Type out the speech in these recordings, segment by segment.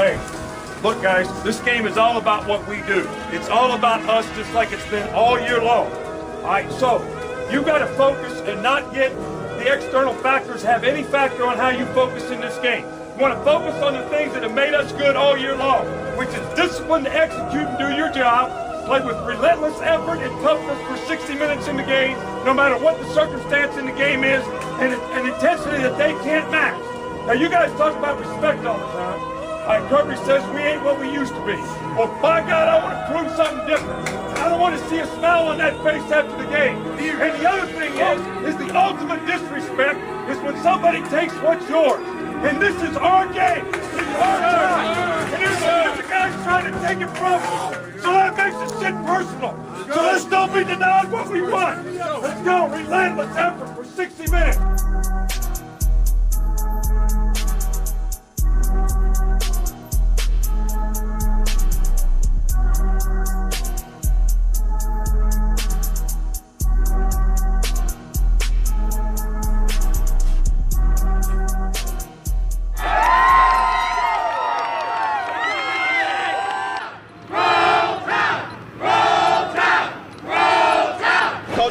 Hey, look, guys, this game is all about what we do. It's all about us, just like it's been all year long. All right, so you got to focus and not get the external factors have any factor on how you focus in this game. You want to focus on the things that have made us good all year long, which is discipline to execute and do your job, play with relentless effort and toughness for 60 minutes in the game, no matter what the circumstance in the game is, and an intensity that they can't match. Now, you guys talk about respect all the time. Kirby says we ain't what we used to be. Well, by God, I want to prove something different. I don't want to see a smile on that face after the game. And the other thing is the ultimate disrespect is when somebody takes what's yours. And this is our game. It's our time. And there's a bunch of guys trying to take it from us. So that makes the shit personal. So let's don't be denied what we want. Let's go. Relentless effort for 60 minutes.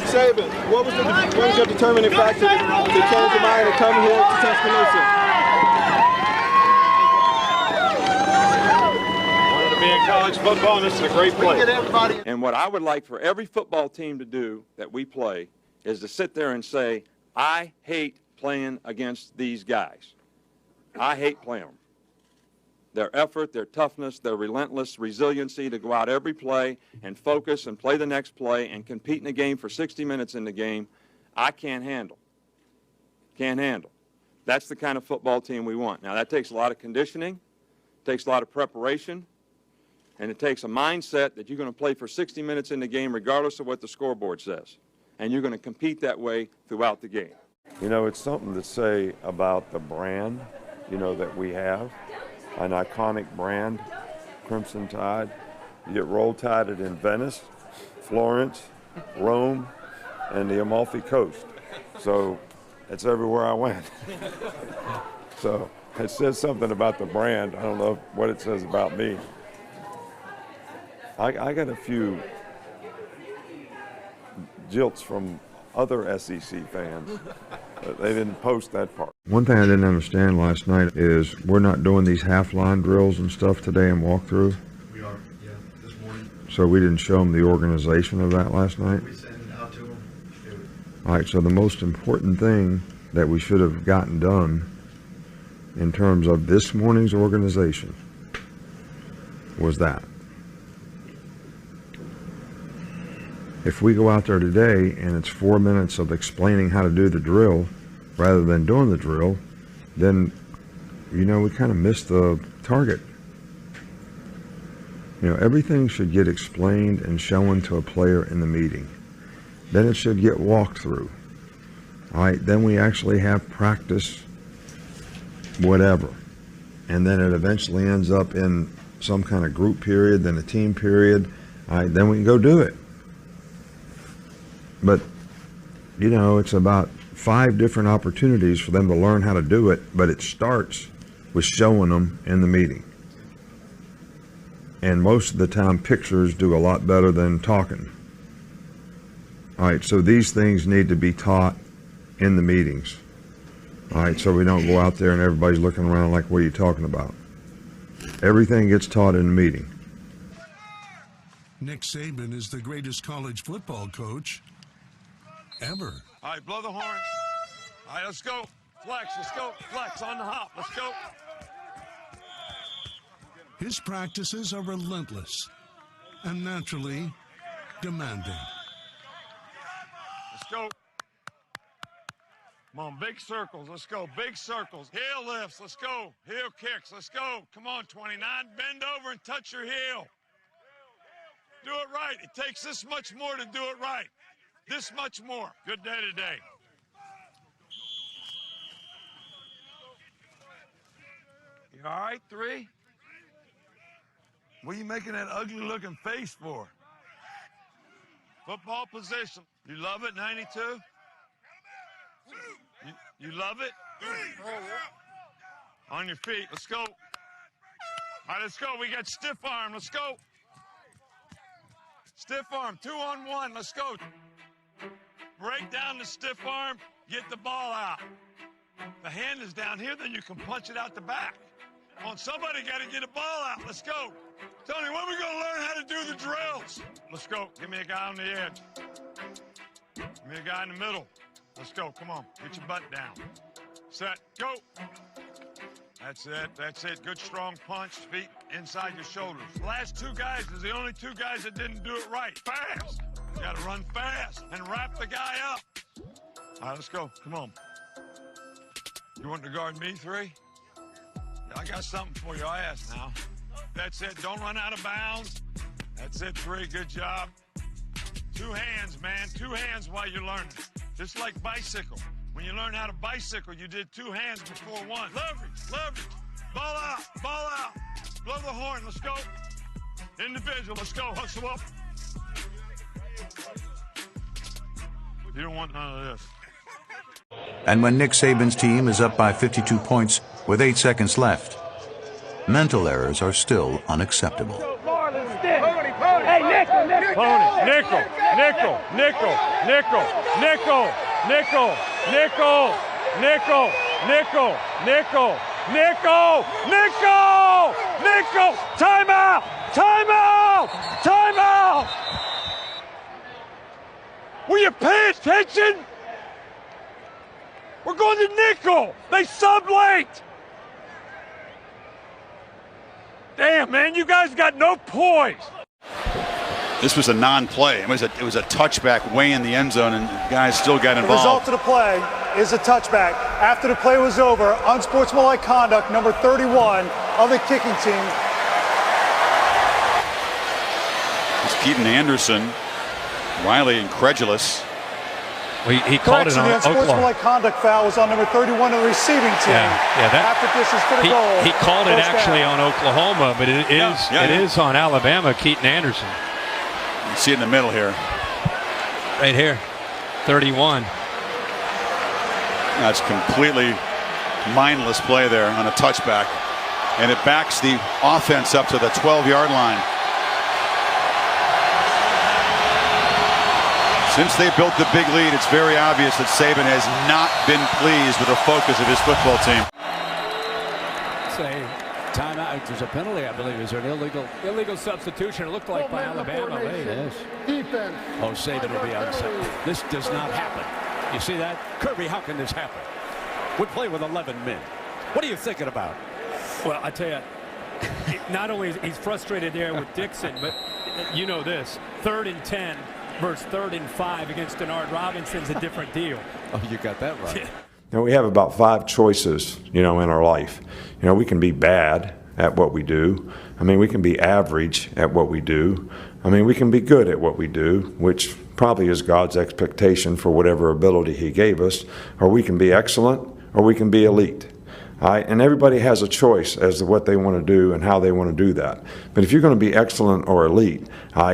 Saban, what was your determining factor to change your mind and come here to Tuscaloosa? Wanted to be in college football, and this is a great place. And what I would like for every football team to do that we play is to sit there and say, I hate playing against these guys. I hate playing them. Their effort, their toughness, their relentless resiliency to go out every play and focus and play the next play and compete in a game for 60 minutes in the game, I can't handle. Can't handle. That's the kind of football team we want. Now, that takes a lot of conditioning, takes a lot of preparation, and it takes a mindset that you're going to play for 60 minutes in the game regardless of what the scoreboard says. And you're going to compete that way throughout the game. You know, it's something to say about the brand, that we have. An iconic brand, Crimson Tide. You get Roll Tided in Venice, Florence, Rome, and the Amalfi Coast. So it's everywhere I went. So it says something about the brand. I don't know what it says about me. I got a few jilts from other SEC fans. They didn't post that part. One thing I didn't understand last night is we're not doing these half-line drills and stuff today in walkthrough. We are, yeah, this morning. So we didn't show them the organization of that last night? We sent it out to them. All right, so the most important thing that we should have gotten done in terms of this morning's organization was that. If we go out there today and it's 4 minutes of explaining how to do the drill rather than doing the drill, then, we kind of missed the target. Everything should get explained and shown to a player in the meeting. Then it should get walked through. All right, then we actually have practice, whatever. And then it eventually ends up in some kind of group period, then a team period. All right, then we can go do it. But, it's about 5 different opportunities for them to learn how to do it, but it starts with showing them in the meeting. And most of the time, pictures do a lot better than talking. All right, so these things need to be taught in the meetings. All right, so we don't go out there and everybody's looking around like, what are you talking about? Everything gets taught in the meeting. Nick Saban is the greatest college football coach ever. All right, blow the horn. All right, let's go. Flex, let's go. Flex on the hop, let's go. His practices are relentless and naturally demanding. Let's go. Come on, big circles, let's go. Big circles. Heel lifts, let's go. Heel kicks, let's go. Come on, 29. Bend over and touch your heel. Do it right. It takes this much more to do it right. This much more. Good day today. You all right, 3? What are you making that ugly-looking face for? Football position. You love it, 92? You love it? On your feet. Let's go. All right, let's go. We got stiff arm. Let's go. Stiff arm, 2-on-1. Let's go. Break down the stiff arm. Get the ball out. The hand is down here, then you can punch it out the back. Come on, somebody got to get a ball out. Let's go. Tony, when are we going to learn how to do the drills? Let's go. Give me a guy on the edge. Give me a guy in the middle. Let's go. Come on. Get your butt down. Set. Go. That's it. That's it. Good strong punch. Feet inside your shoulders. The last two guys is the only two guys that didn't do it right. Fast. You got to run fast and wrap the guy up. All right, let's go. Come on. You want to guard me, 3? I got something for your ass now. That's it. Don't run out of bounds. That's it, 3. Good job. 2 hands, man. 2 hands while you're learning. Just like bicycle. When you learn how to bicycle, you did 2 hands before 1. Leverage, leverage. Ball out, ball out. Blow the horn. Let's go. Individual. Let's go. Hustle up. You don't want none of this. And when Nick Saban's team is up by 52 points with 8 seconds left, mental errors are still unacceptable. Hey, nickel, nickel. Pony, nickel, nickel, nickel, nickel, nickel, nickel, nickel, nickel, nickel, nickel, nickel, nickel, nickel. Timeout! Timeout! Timeout! Will you pay attention? We're going to nickel. They sub late. Damn, man, you guys got no poise. This was a non-play. It was a touchback way in the end zone, and guys still got involved. The result of the play is a touchback. After the play was over, unsportsmanlike conduct, number 31 of the kicking team. It's Keaton Anderson. Riley incredulous. Well, he called it on the unsportsmanlike conduct foul was on number 31 of the receiving team. After distance for the goal. He called it actually on Oklahoma, but it is on Alabama, Keaton Anderson. You see it in the middle here. Right here, 31. That's completely mindless play there on a touchback. And it backs the offense up to the 12-yard line. Since they built the big lead, it's very obvious that Saban has not been pleased with the focus of his football team. Say timeout. There's a penalty, I believe. Is there an illegal substitution? It looked like by Alabama. Yes. Defense. Oh, Saban will be onside. This does not happen. You see that? Kirby, how can this happen? We play with 11 men. What are you thinking about? Well, I tell you, not only is he's frustrated there with Dixon, but you know this, 3rd and 10 versus 3rd and 5 against Denard Robinson's a different deal. Oh, you got that right. We have about 5 choices, in our life. We can be bad at what we do. We can be average at what we do. We can be good at what we do, which probably is God's expectation for whatever ability He gave us. Or we can be excellent, or we can be elite. And everybody has a choice as to what they want to do and how they want to do that. But if you're going to be excellent or elite,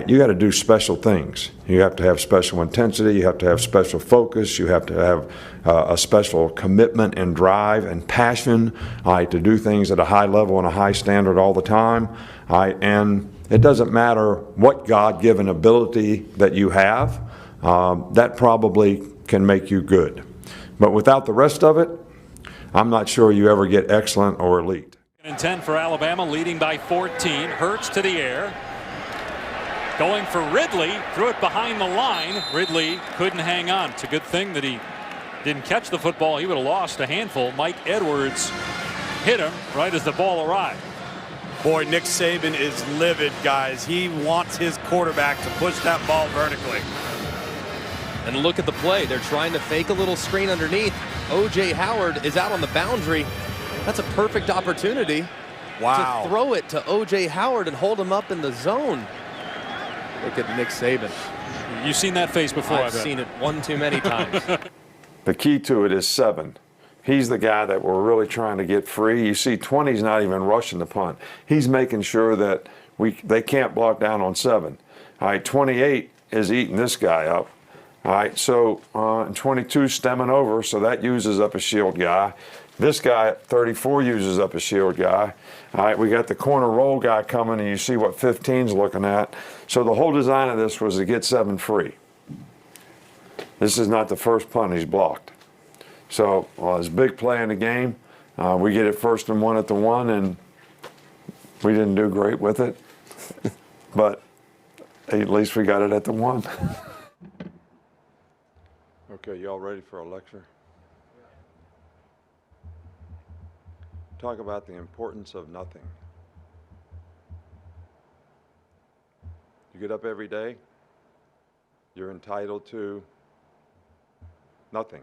you got to do special things. You have to have special intensity. You have to have special focus. You have to have a special commitment and drive and passion to do things at a high level and a high standard all the time. And it doesn't matter what God-given ability that you have. That probably can make you good. But without the rest of it, I'm not sure you ever get excellent or elite. And 10 for Alabama, leading by 14. Hurts to the air. Going for Ridley. Threw it behind the line. Ridley couldn't hang on. It's a good thing that he didn't catch the football. He would have lost a handful. Mike Edwards hit him right as the ball arrived. Boy, Nick Saban is livid, guys. He wants his quarterback to push that ball vertically. And look at the play. They're trying to fake a little screen underneath. O.J. Howard is out on the boundary. That's a perfect opportunity to throw it to O.J. Howard and hold him up in the zone. Look at Nick Saban. You've seen that face before, I've seen it one too many times. The key to it is 7. He's the guy that we're really trying to get free. You see, 20's not even rushing the punt. He's making sure that they can't block down on 7. 28 is eating this guy up. All right, so 22 stemming over, so that uses up a shield guy. This guy at 34 uses up a shield guy. All right, we got the corner roll guy coming, and you see what 15's looking at. So the whole design of this was to get 7 free. This is not the first punt he's blocked. So it's a big play in the game. We get it 1st and 1 at the 1, and we didn't do great with it. But at least we got it at the 1. Okay, y'all ready for a lecture? Talk about the importance of nothing. You get up every day, you're entitled to nothing.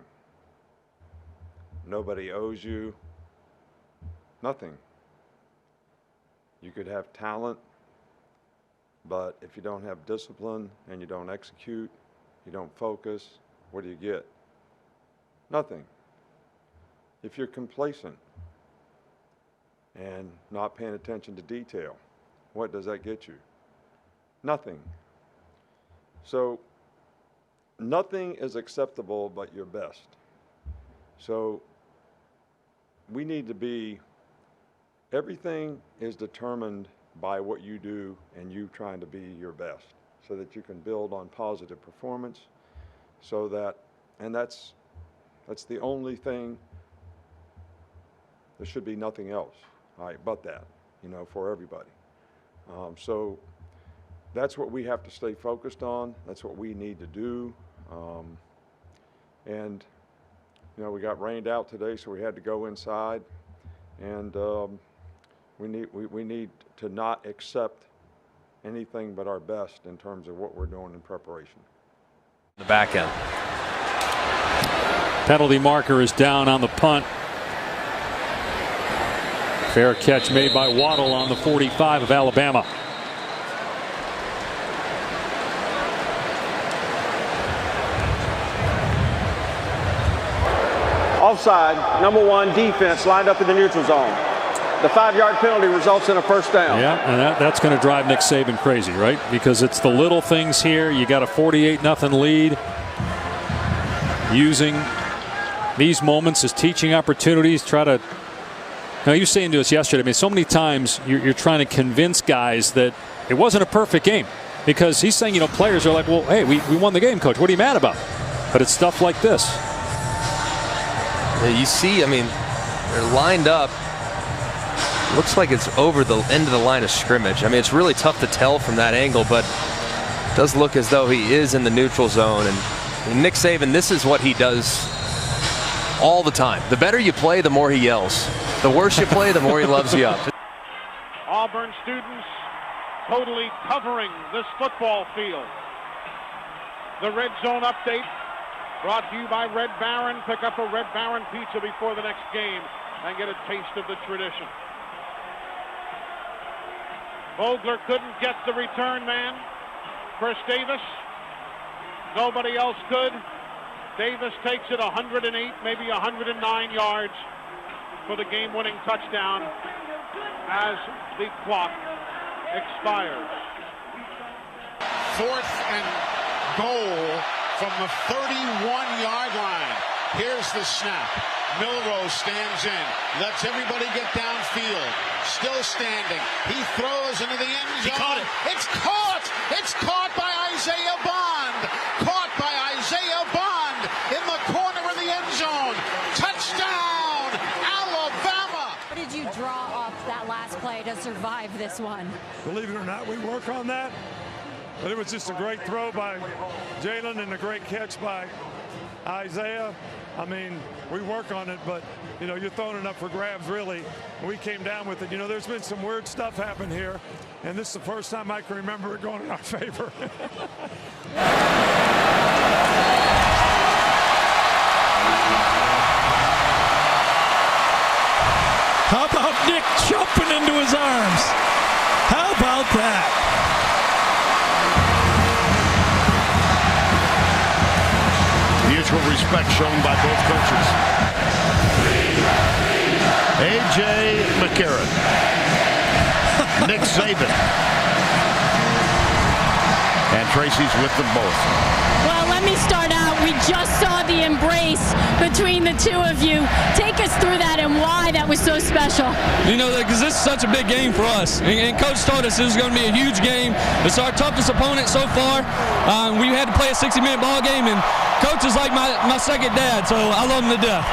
Nobody owes you nothing. You could have talent, but if you don't have discipline and you don't execute, you don't focus, what do you get? Nothing. If you're complacent and not paying attention to detail, what does that get you? Nothing. So nothing is acceptable but your best. So we need to be, everything is determined by what you do and you trying to be your best so that you can build on positive performance so that, and that's the only thing, there should be nothing else, all right, but that, you know, for everybody. So that's what we have to stay focused on. That's what we need to do. And, you know, we got rained out today, so we had to go inside. And we need to not accept anything but our best in terms of what we're doing in preparation. The back end. Penalty marker is down on the punt. Fair catch made by Waddle on the 45 of Alabama. Offside, number 1 defense lined up in the neutral zone. The 5-yard penalty results in a first down. Yeah, and that's going to drive Nick Saban crazy, right? Because it's the little things here. You got a 48-0 lead. Using these moments as teaching opportunities, try to. Now, you were saying to us yesterday, I mean, so many times you're trying to convince guys that it wasn't a perfect game. Because he's saying, you know, players are like, well, hey, we won the game, coach. What are you mad about? But it's stuff like this. You see, I mean, they're lined up. Looks like it's over the end of the line of scrimmage. I mean, it's really tough to tell from that angle, but it does look as though he is in the neutral zone. And Nick Saban, this is what he does all the time. The better you play, the more he yells. The worse you play, the more he loves you up. Auburn students totally covering this football field. The Red Zone Update brought to you by Red Baron. Pick up a Red Baron pizza before the next game and get a taste of the tradition. Vogler couldn't get the return man. Chris Davis. Nobody else could. Davis takes it 108, maybe 109 yards for the game-winning touchdown as the clock expires. 4th and goal from the 31-yard line. Here's the snap. Milrose stands in, lets everybody get downfield. Still standing. He throws into the end zone. He caught it. It's caught. It's caught by Isaiah Bond. Caught by Isaiah Bond in the corner of the end zone. Touchdown, Alabama. What did you draw up that last play to survive this one? Believe it or not, we work on that. But it was just a great throw by Jalen and a great catch by Isaiah. I mean, we work on it, but, you know, you're throwing it up for grabs, really. We came down with it. You know, there's been some weird stuff happen here, and this is the first time I can remember it going in our favor. How about Nick jumping into his arms? How about that? Mutual respect shown by both coaches. A.J. McCarron. Nick Saban. And Tracy's with them both. Well, let me start out. We just saw the embrace between the two of you. Take us through that and why that was so special. You know, because this is such a big game for us. And Coach told us this was going to be a huge game. It's our toughest opponent so far. We had to play a 60-minute ball game, and Coach is like my second dad, so I love him to death.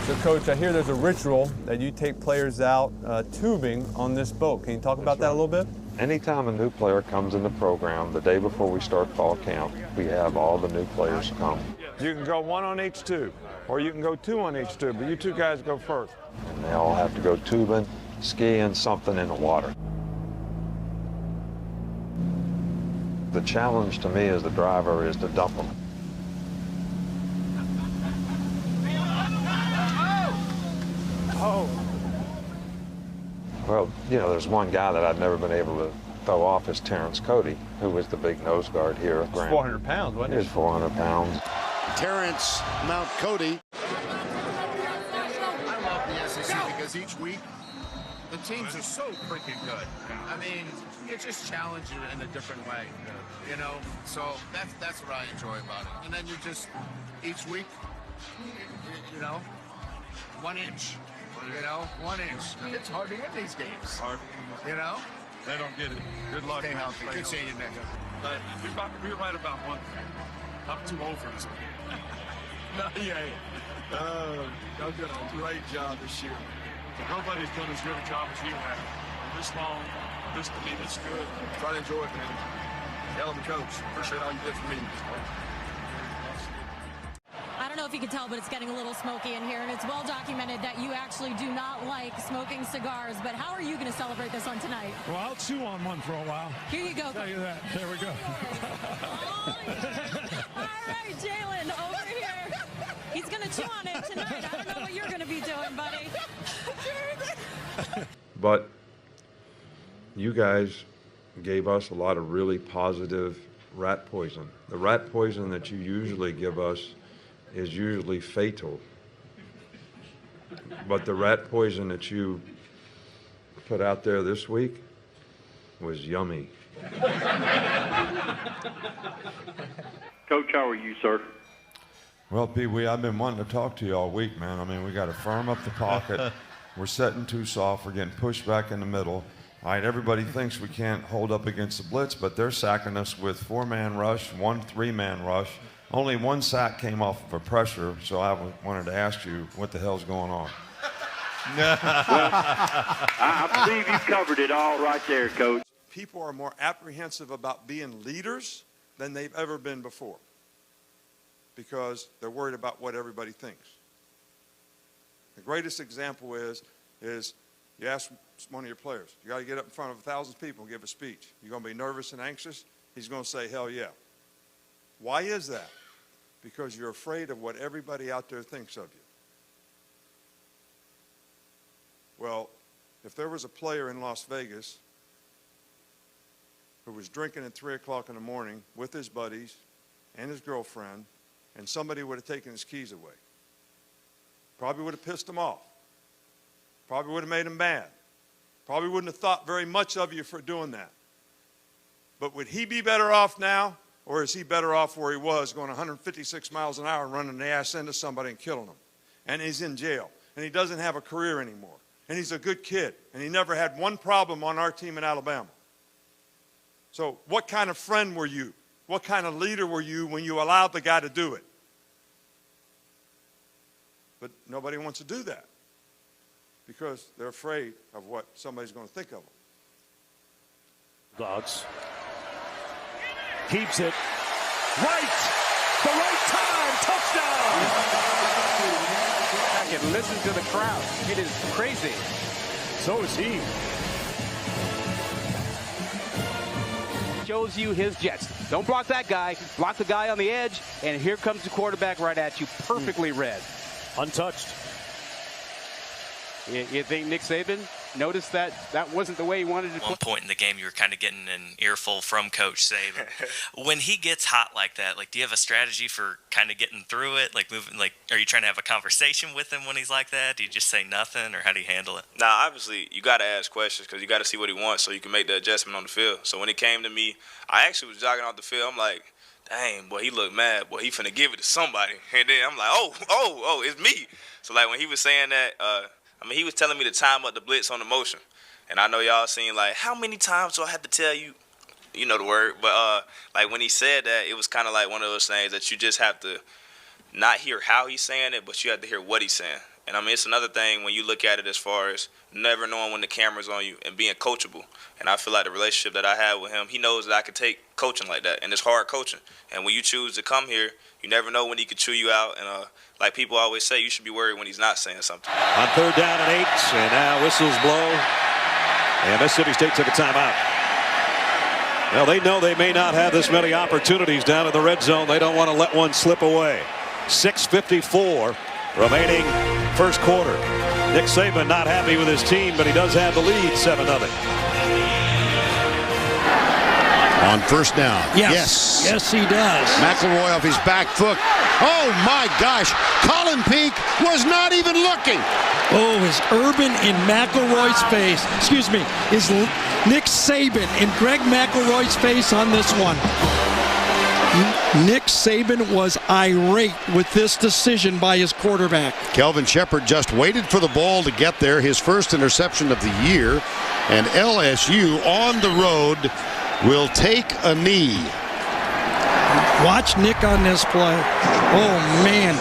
So, Coach, I hear there's a ritual that you take players out tubing on this boat. Can you talk about that a little bit? Anytime a new player comes in the program, the day before we start fall camp, we have all the new players come. You can go 1 on each tube, or you can go 2 on each tube, but you 2 guys go first. And they all have to go tubing, skiing, something in the water. The challenge to me as the driver is to dump them. Oh. Well, you know, there's one guy that I've never been able to throw off is Terrence Cody, who was the big nose guard here at Graham. 400 pounds, wasn't he? He was 400 pounds. Terrence Mount Cody. I love the SEC because each week the teams are so freaking good. I mean, it just challenges you in a different way, you know? So that's what I enjoy about it. And then you just, each week, you know, 1 inch. You know, 1 inch. It's hard to win these games. Hard. You know? They don't get it. Good luck. Stay healthy. Good seeing you, Nick. But we're right about one thing. I'm too old for this. No, yeah. Y'all done a great job this year. Nobody's done as good a job as you have. This long, this to me, this good. Try to enjoy it, man. Hell of a coach. Appreciate all you did for me. I don't know if you can tell, but it's getting a little smoky in here, and it's well documented that you actually do not like smoking cigars. But how are you going to celebrate this on tonight? Well, I'll chew on one for a while. Here you go. I'll tell you that. There we go. All right, Jalen, over here. He's going to chew on it tonight. I don't know what you're going to be doing, buddy. But you guys gave us a lot of really positive rat poison. The rat poison that you usually give us is usually fatal. But the rat poison that you put out there this week was yummy. Coach, how are you, sir? Well, Pee Wee, I've been wanting to talk to you all week, man. I mean, we got to firm up the pocket. We're setting too soft. We're getting pushed back in the middle. All right, everybody thinks we can't hold up against the blitz, but they're sacking us with 4-man rush, 1 3-man rush. Only 1 sack came off of a pressure, so I wanted to ask you what the hell's going on. Well, I believe you covered it all right there, Coach. People are more apprehensive about being leaders than they've ever been before because they're worried about what everybody thinks. The greatest example is you ask one of your players, you got to get up in front of 1,000 people and give a speech. You're going to be nervous and anxious? He's going to say, hell yeah. Why is that? Because you're afraid of what everybody out there thinks of you. Well, if there was a player in Las Vegas who was drinking at 3 o'clock in the morning with his buddies and his girlfriend, and somebody would have taken his keys away, probably would have pissed him off, probably would have made him mad, probably wouldn't have thought very much of you for doing that. But would he be better off now? Or is he better off where he was, going 156 miles an hour and running the ass into somebody and killing them? And he's in jail. And he doesn't have a career anymore. And he's a good kid. And he never had one problem on our team in Alabama. So what kind of friend were you? What kind of leader were you when you allowed the guy to do it? But nobody wants to do that because they're afraid of what somebody's going to think of them. Dogs. Keeps it right, the right time, touchdown! Back and listen to the crowd. It is crazy. So is he. Shows you his jets. Don't block that guy. Block the guy on the edge, and here comes the quarterback right at you, perfectly read. Untouched. You think Nick Saban noticed that wasn't the way he wanted to play? At one point in the game, you were kind of getting an earful from Coach Saban. When he gets hot like that, do you have a strategy for kind of getting through it? Are you trying to have a conversation with him when he's like that? Do you just say nothing, or how do you handle it? Nah, obviously, you got to ask questions because you got to see what he wants so you can make the adjustment on the field. So when he came to me, I actually was jogging off the field. I'm like, dang, boy, he looked mad. Boy, he finna give it to somebody. And then I'm like, oh, it's me. So, like, when he was saying that, he was telling me to time up the blitz on the motion. And I know y'all seen, like, how many times do I have to tell you? You know the word. But, like, when he said that, it was kind of like one of those things that you just have to not hear how he's saying it, but you have to hear what he's saying. And, it's another thing when you look at it as far as never knowing when the camera's on you and being coachable. And I feel like the relationship that I have with him, he knows that I can take coaching like that. And it's hard coaching. And when you choose to come here, you never know when he could chew you out. And like people always say, you should be worried when he's not saying something. On 3rd down and 8, and now whistles blow. And Mississippi State took a timeout. Well, they know they may not have this many opportunities down in the red zone. They don't want to let one slip away. 6:54 remaining first quarter. Nick Saban not happy with his team, but he does have the lead, 7-0. On first down. Yes, he does. McElroy off his back foot. Oh, my gosh. Colin Peak was not even looking. Oh, is Urban in McElroy's face. Excuse me. Is Nick Saban in Greg McElroy's face on this one. Nick Saban was irate with this decision by his quarterback. Kelvin Shepard just waited for the ball to get there. His first interception of the year. And LSU on the road will take a knee. Watch Nick on this play. Oh, man.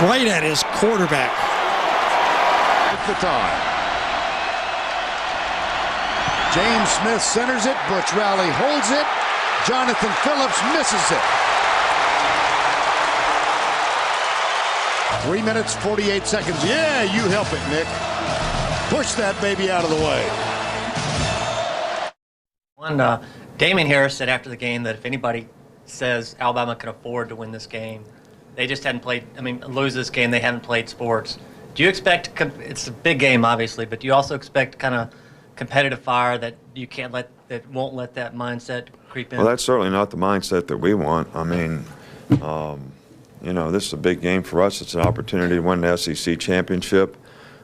Right at his quarterback. At the time. James Smith centers it. Butch Riley holds it. Jonathan Phillips misses it. 3 minutes, 48 seconds. Yeah, you help it, Nick. Push that baby out of the way. Damon Harris said after the game that if anybody says Alabama can afford to win this game, they just hadn't played, lose this game, they haven't played sports. Do you expect, it's a big game obviously, but do you also expect kind of competitive fire that you can't let, that won't let that mindset creep in? Well, that's certainly not the mindset that we want. This is a big game for us. It's an opportunity to win the SEC championship,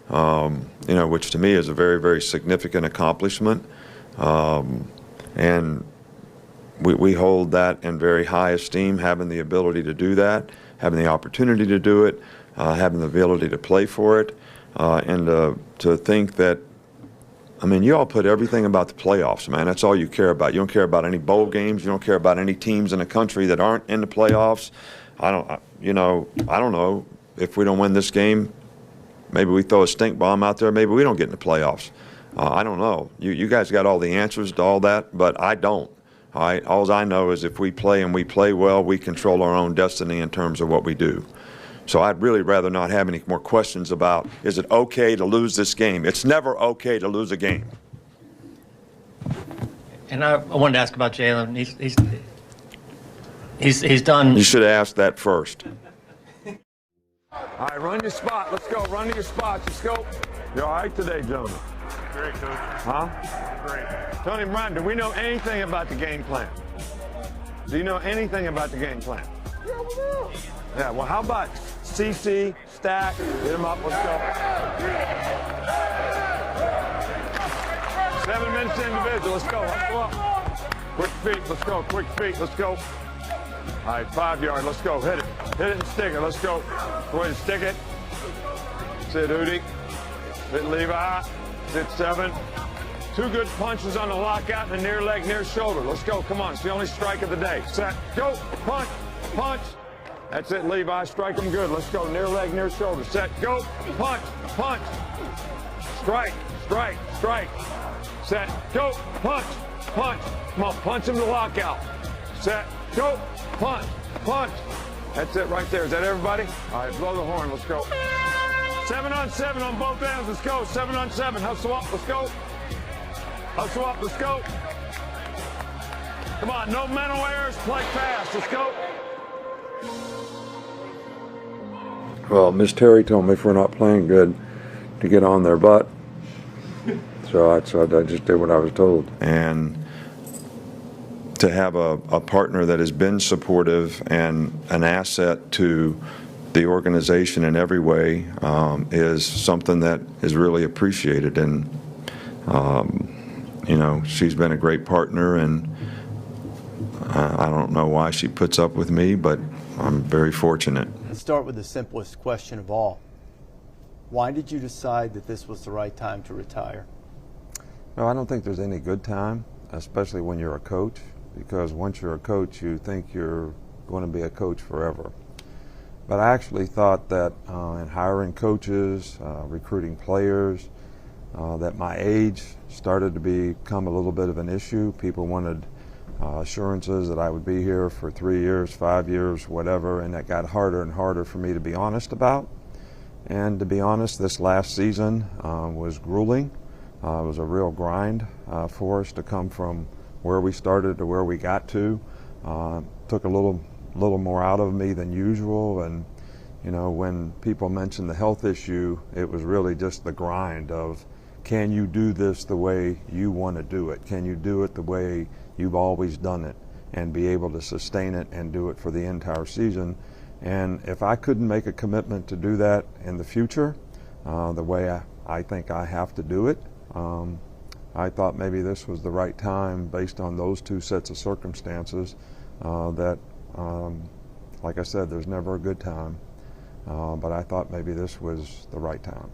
which to me is a very, very significant accomplishment. And we hold that in very high esteem, having the ability to do that, having the opportunity to do it, having the ability to play for it, and to think that, you all put everything about the playoffs, man. That's all you care about. You don't care about any bowl games. You don't care about any teams in the country that aren't in the playoffs. I don't know if we don't win this game. Maybe we throw a stink bomb out there. Maybe we don't get in the playoffs. I don't know. You guys got all the answers to all that, but I don't. All right. All I know is if we play and we play well, we control our own destiny in terms of what we do. So I'd really rather not have any more questions about, is it okay to lose this game? It's never okay to lose a game. And I wanted to ask about Jalen. He's done. You should have asked that first. All right, run your spot. Let's go. Run to your spots. Let's go. You all right today, gentlemen? Great, Coach. Huh? Great. Tony Brown, do we know anything about the game plan? Do you know anything about the game plan? Yeah, we do. Yeah, well, how about CC, stack, get him up, let's go. 7 minutes individual, let's go up. Quick feet, let's go, quick feet, let's go. All right, 5 yard, let's go, hit it and stick it, let's go. Go ahead and stick it. Sit Udi, hit Levi, sit 7. 2 good punches on the lockout and the near leg, near shoulder. Let's go, come on, it's the only strike of the day. Set, go, punch, punch. That's it, Levi. Strike them good. Let's go. Near leg, near shoulder. Set. Go. Punch. Punch. Strike. Strike. Strike. Set. Go. Punch. Punch. Come on. Punch him to lockout. Set. Go. Punch. Punch. That's it right there. Is that everybody? All right. Blow the horn. Let's go. 7 on 7 on both ends. Let's go. 7 on 7. Hustle up. Let's go. Hustle up. Let's go. Come on. No mental errors. Play fast. Let's go. Well, Miss Terry told me if we're not playing good to get on their butt. So I just did what I was told. And to have a partner that has been supportive and an asset to the organization in every way is something that is really appreciated. And, she's been a great partner. And I don't know why she puts up with me, but I'm very fortunate. Let's start with the simplest question of all. Why did you decide that this was the right time to retire? No, I don't think there's any good time, especially when you're a coach, because once you're a coach, you think you're going to be a coach forever. But I actually thought that in hiring coaches, recruiting players, that my age started to become a little bit of an issue. People wanted assurances that I would be here for 3 years, 5 years, whatever, and that got harder and harder for me to be honest about. And to be honest, this last season was grueling. It was a real grind for us to come from where we started to where we got to. Took a little more out of me than usual, and you know, when people mentioned the health issue, it was really just the grind of, can you do this the way you want to do it? Can you do it the way you've always done it and be able to sustain it and do it for the entire season? And if I couldn't make a commitment to do that in the future, the way I think I have to do it, I thought maybe this was the right time based on those two sets of circumstances that, like I said, there's never a good time. But I thought maybe this was the right time.